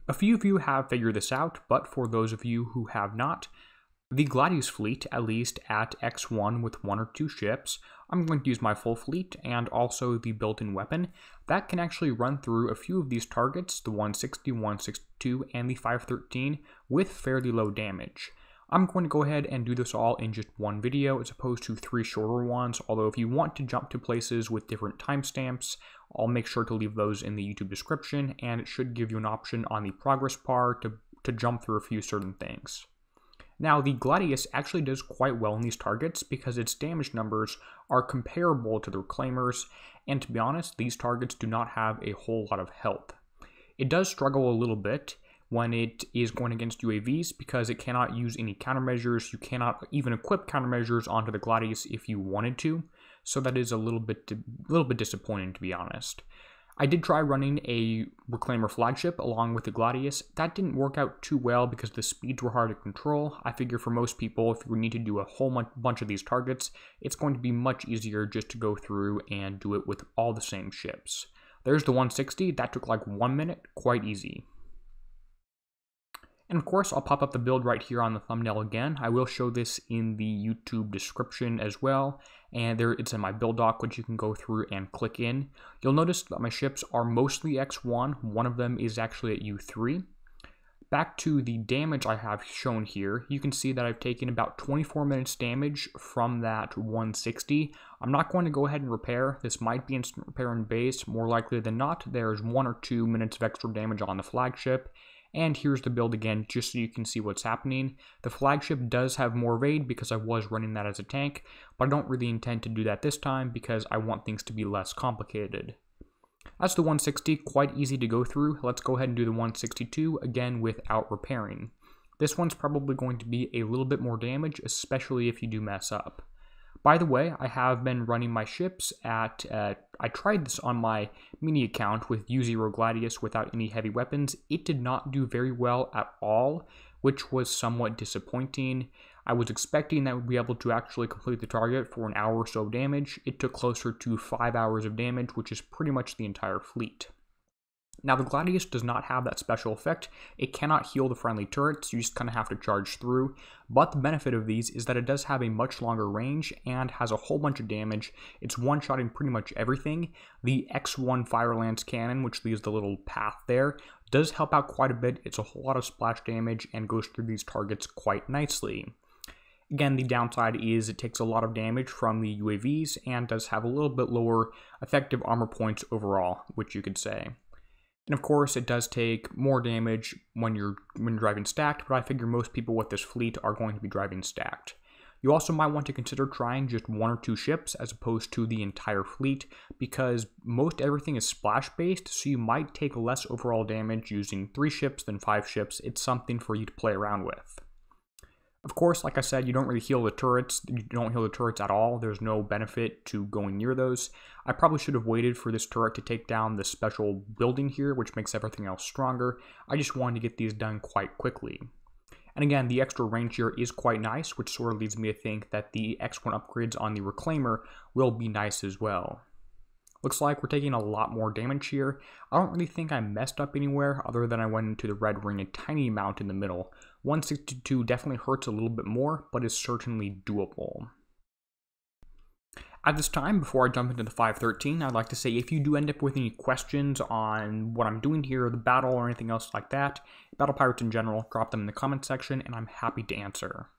A few of you have figured this out, but for those of you who have not, the Gladius fleet, at least at X1 with 1 or 2 ships, I'm going to use my full fleet and also the built-in weapon, that can actually run through a few of these targets, the 160, 162, and the 513, with fairly low damage. I'm going to go ahead and do this all in just one video as opposed to 3 shorter ones, although if you want to jump to places with different timestamps, I'll make sure to leave those in the YouTube description, and it should give you an option on the progress bar to jump through a few certain things. Now, the Gladius actually does quite well in these targets because its damage numbers are comparable to the Reclaimers, and to be honest, these targets do not have a whole lot of health. It does struggle a little bit when it is going against UAVs because it cannot use any countermeasures. You cannot even equip countermeasures onto the Gladius if you wanted to, so that is a little bit disappointing, to be honest. I did try running a Reclaimer flagship along with the Gladius. That didn't work out too well because the speeds were hard to control. I figure for most people, if you need to do a whole bunch of these targets, it's going to be much easier just to go through and do it with all the same ships. There's the 160. That took like 1 minute, quite easy. And of course, I'll pop up the build right here on the thumbnail again. I will show this in the YouTube description as well. And it's in my build doc, which you can go through and click in. You'll notice that my ships are mostly X1. One of them is actually at U3. Back to the damage I have shown here, you can see that I've taken about 24 minutes damage from that 160. I'm not going to go ahead and repair. This might be instant repair in base. More likely than not, there's 1 or 2 minutes of extra damage on the flagship. And here's the build again, just so you can see what's happening. The flagship does have more evade because I was running that as a tank, but I don't really intend to do that this time because I want things to be less complicated. That's the 160, quite easy to go through. Let's go ahead and do the 162, again without repairing. This one's probably going to be a little bit more damage, especially if you do mess up. By the way, I have been running my ships at, I tried this on my mini account with U0 Gladius without any heavy weapons. It did not do very well at all, which was somewhat disappointing. I was expecting that we'd be able to actually complete the target for an hour or so of damage. It took closer to 5 hours of damage, which is pretty much the entire fleet. Now, the Gladius does not have that special effect. It cannot heal the friendly turrets, you just kind of have to charge through. But the benefit of these is that it does have a much longer range and has a whole bunch of damage. It's one-shotting pretty much everything. The X1 Fire Lance Cannon, which leaves the little path there, does help out quite a bit. It's a whole lot of splash damage and goes through these targets quite nicely. Again, the downside is it takes a lot of damage from the UAVs and does have a little bit lower effective armor points overall, which you could say. And of course, it does take more damage when you're driving stacked, but I figure most people with this fleet are going to be driving stacked. You also might want to consider trying just 1 or 2 ships as opposed to the entire fleet, because most everything is splash based, so you might take less overall damage using 3 ships than 5 ships. It's something for you to play around with. Of course, like I said, you don't really heal the turrets. You don't heal the turrets at all. There's no benefit to going near those. I probably should have waited for this turret to take down the special building here, which makes everything else stronger. I just wanted to get these done quite quickly. And again, the extra range here is quite nice, which sort of leads me to think that the X1 upgrades on the Reclaimer will be nice as well. Looks like we're taking a lot more damage here. I don't really think I messed up anywhere other than I went into the red ring a tiny amount in the middle. 162 definitely hurts a little bit more, but is certainly doable. At this time, before I jump into the 513, I'd like to say if you do end up with any questions on what I'm doing here, the battle, or anything else like that, Battle Pirates in general, drop them in the comment section and I'm happy to answer.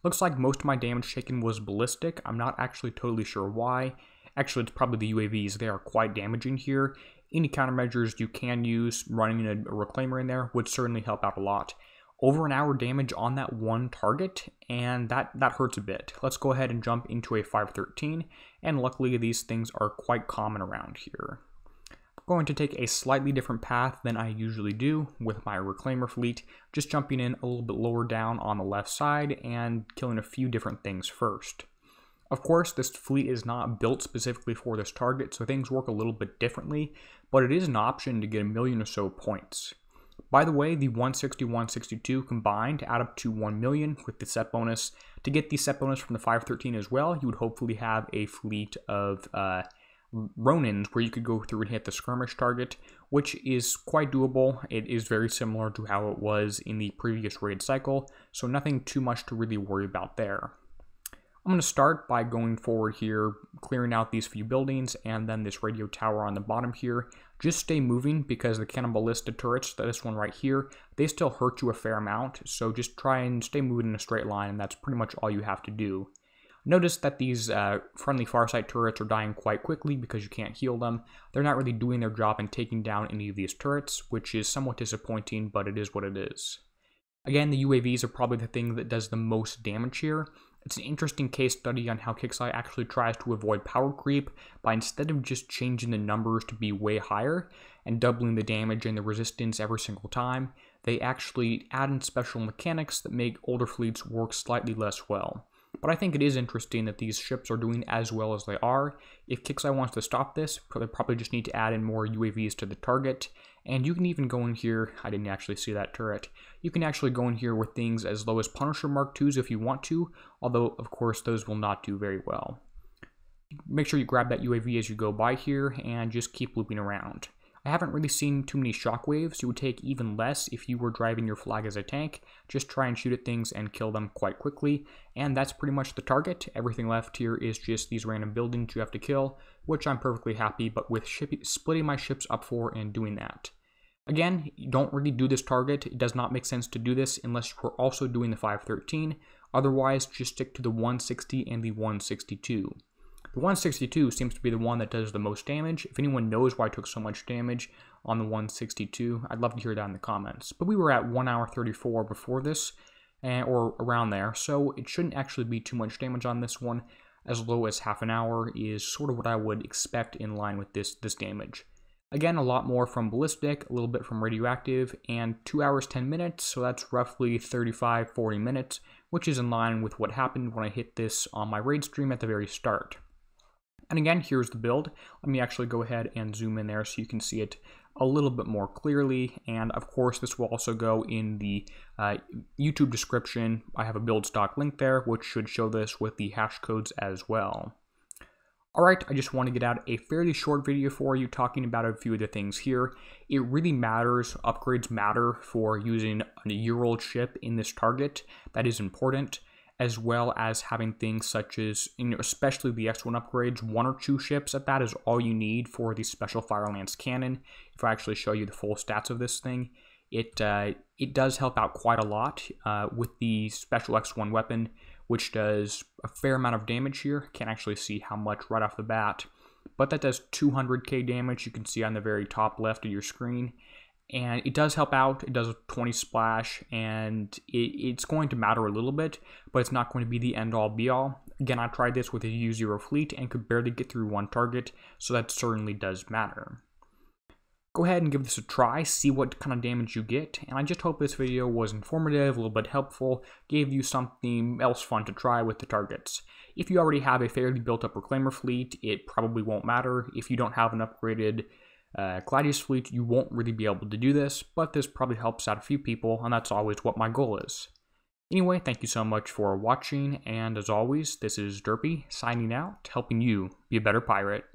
Looks like most of my damage taken was ballistic. I'm not actually totally sure why. Actually, it's probably the UAVs. They are quite damaging here. Any countermeasures you can use, running a Reclaimer in there, would certainly help out a lot. Over an hour damage on that one target, and that hurts a bit. Let's go ahead and jump into a 513, and luckily these things are quite common around here. I'm going to take a slightly different path than I usually do with my Reclaimer fleet, just jumping in a little bit lower down on the left side and killing a few different things first. Of course, this fleet is not built specifically for this target, so things work a little bit differently, but it is an option to get 1 million or so points. By the way, the 160, 162 combined add up to 1 million with the set bonus. To get the set bonus from the 513 as well, you would hopefully have a fleet of Ronins, where you could go through and hit the skirmish target, which is quite doable. It is very similar to how it was in the previous raid cycle, so nothing too much to really worry about there. I'm going to start by going forward here, clearing out these few buildings, and then this radio tower on the bottom here. Just stay moving, because the cannibalistic turrets, this one right here, they still hurt you a fair amount, so just try and stay moving in a straight line, and that's pretty much all you have to do. Notice that these friendly Farsight turrets are dying quite quickly because you can't heal them. They're not really doing their job in taking down any of these turrets, which is somewhat disappointing, but it is what it is. Again, the UAVs are probably the thing that does the most damage here. It's an interesting case study on how Kixeye actually tries to avoid power creep by, instead of just changing the numbers to be way higher and doubling the damage and the resistance every single time, they actually add in special mechanics that make older fleets work slightly less well. But I think it is interesting that these ships are doing as well as they are. If Kixeye wants to stop this, they probably just need to add in more UAVs to the target. And you can even go in here, I didn't actually see that turret, you can actually go in here with things as low as Punisher Mark IIs if you want to, although of course those will not do very well. Make sure you grab that UAV as you go by here and just keep looping around. I haven't really seen too many shockwaves. You would take even less if you were driving your flag as a tank. Just try and shoot at things and kill them quite quickly. And that's pretty much the target. Everything left here is just these random buildings you have to kill, which I'm perfectly happy but with splitting my ships up for and doing that. Again, you don't really do this target. It does not make sense to do this unless you're also doing the 513. Otherwise, just stick to the 160 and the 162. The 162 seems to be the one that does the most damage. If anyone knows why I took so much damage on the 162, I'd love to hear that in the comments. But we were at 1 hour 34 before this, or around there, so it shouldn't actually be too much damage on this one. As low as half an hour is sort of what I would expect in line with this damage. Again, a lot more from ballistic, a little bit from radioactive, and 2 hours 10 minutes, so that's roughly 35-40 minutes, which is in line with what happened when I hit this on my raid stream at the very start. And again, here's the build. Let me actually go ahead and zoom in there so you can see it a little bit more clearly. And of course, this will also go in the YouTube description. I have a build stock link there, which should show this with the hash codes as well. Alright, I just want to get out a fairly short video for you talking about a few of the things here. It really matters, upgrades matter for using a year-old ship in this target. That is important, as well as having things such as, especially the X1 upgrades, 1 or 2 ships at that is all you need for the special fire lance cannon. If I actually show you the full stats of this thing, it does help out quite a lot with the special X1 weapon, which does a fair amount of damage here. Can't actually see how much right off the bat, but that does 200k damage. You can see on the very top left of your screen. And it does help out. It does a 20 splash, and it's going to matter a little bit, but it's not going to be the end-all be-all. Again, I tried this with a U0 fleet and could barely get through one target, so that certainly does matter. Go ahead and give this a try, see what kind of damage you get, and I just hope this video was informative, a little bit helpful, gave you something else fun to try with the targets. If you already have a fairly built-up Reclaimer fleet, it probably won't matter. If you don't have an upgraded Gladius fleet, you won't really be able to do this, but this probably helps out a few people, and that's always what my goal is. Anyway, thank you so much for watching, and as always, this is Derpy signing out, helping you be a better pirate.